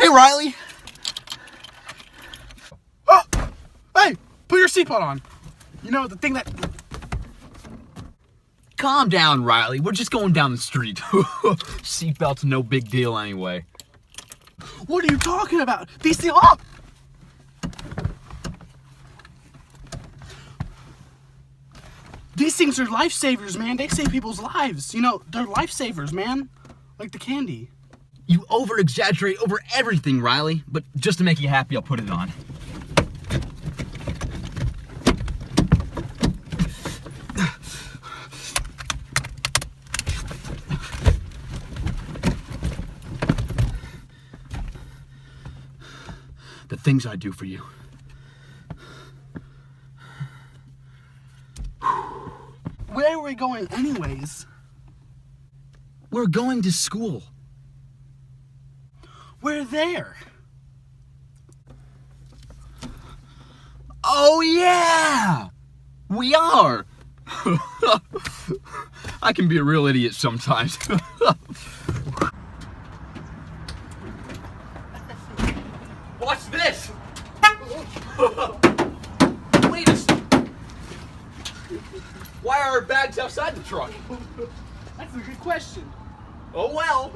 Hey, Riley. Oh! Hey, put your seatbelt on. You know, the thing that... Calm down, Riley. We're just going down the street. Seatbelt's no big deal anyway. What are you talking about? These things... Oh! These things are lifesavers, man. They save people's lives. You know, they're lifesavers, man. Like the candy. You over-exaggerate over everything, Riley. But just to make you happy, I'll put it on. The things I do for you. Where are we going anyways? We're going to school. We're there. Oh, yeah! We are! I can be a real idiot sometimes. Watch this! Wait a second. Why are our bags outside the truck? That's a good question. Oh well.